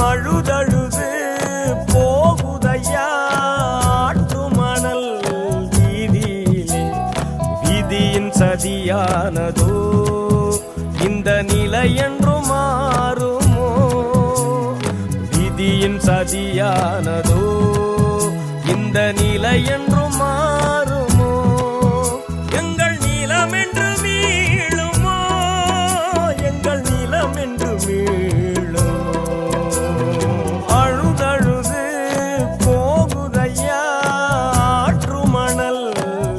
அழுதழுது போகுதையா ஆற்று மணல் வீதியிலே. விதியின் சதியானதோ இந்த நிலை என்று மாறுமோ? விதியின் சதியானதோ இந்த நிலை என்று மாறுமோ? எங்கள் நிலம் என்று மீளுமோ? எங்கள் நிலம் என்று மீளுமோ? அழுதழுது போகுதையா ஆற்று மணல்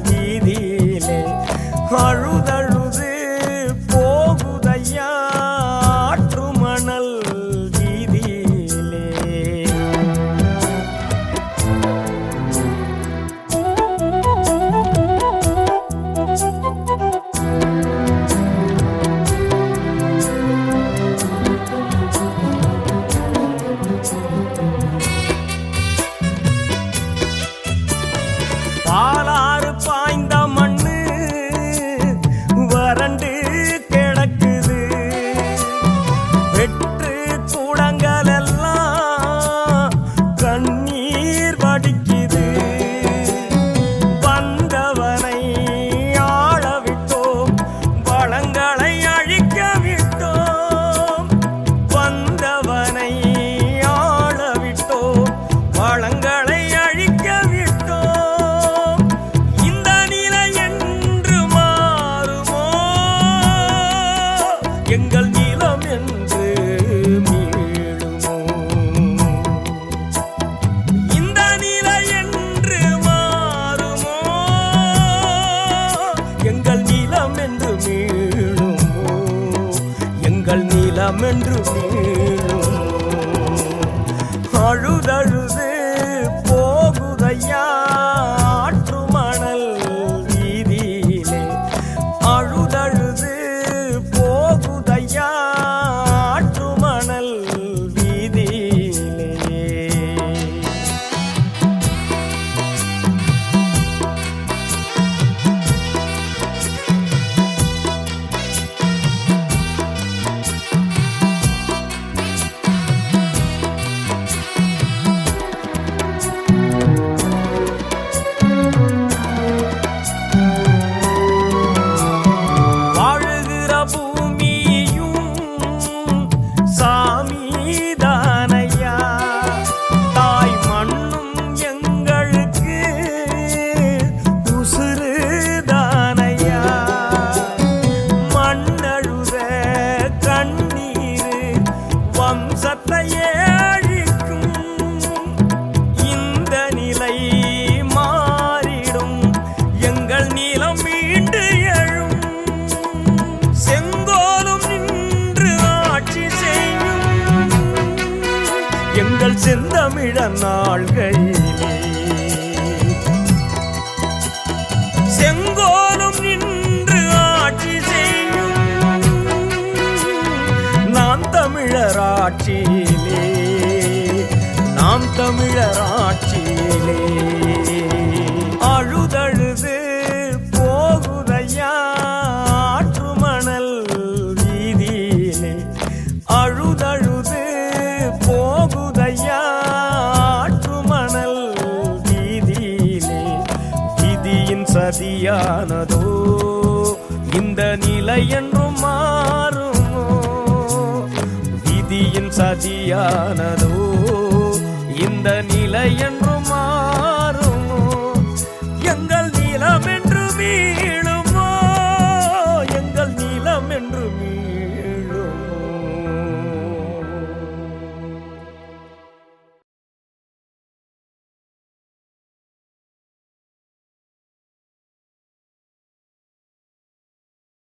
வீதியிலே. அழுதழுது போகுதையா ஆற்று மணல் வீதியிலே. பாலாறு பாய்ந்த மண்ணு வறண்டு கிடக்குது. வெற்று கூடங்கள் எல்லாம் கண்ணீர் வடிக்குது. வந்தவனை ஆள விட்டோம், வளங்களை அழிக்க விட்டோம். வந்தவனை ஆள விட்டோம், வளங்களை அழிக்க விட்டோம். இந்த நிலை என்று மாறுமோ? எங்கள் நிலம் என்று மீளுமோ? இந்த நிலை என்று மாறுமோ? எங்கள் நிலம் என்று மீளுமோ? எங்கள் நிலம் என்று மீளுமோ? அழுதழுது போகுதையா ஆற்று மணல் வீதியிலே. அழுதழுது போகுதையா ஆற்று மணல் வீதியிலே. வாழுகிற பூமியும் சாமிதானையா. தாய் மண்ணும் எங்களுக்கு உசுறுதானையா. மண்ணழுத கண்ணீர் வம்சத்தையே அழிக்கும். இந்த நிலை மாறிடும், எங்கள் நிலம் மீண்டு எழும். செங்கோலும் நின்று ஆட்சி செய்யும் எங்கள் செந்தமிழ நாள்களிலே. செங்கோலும் நின்று ஆட்சி செய்யும் நாம் தமிழர் ஆட்சியிலே. நாம் தமிழர் ஆட்சியிலே. அழுதழுது போகுதையா ஆற்று மணல் வீதியிலே. அழுதழுது போகுதையா ஆற்று மணல் வீதியிலே. விதியின் சதியானதோ இந்த நிலை என்றும் மாறுமோ? விதியின் சதியானதோ இந்த நிலை என்று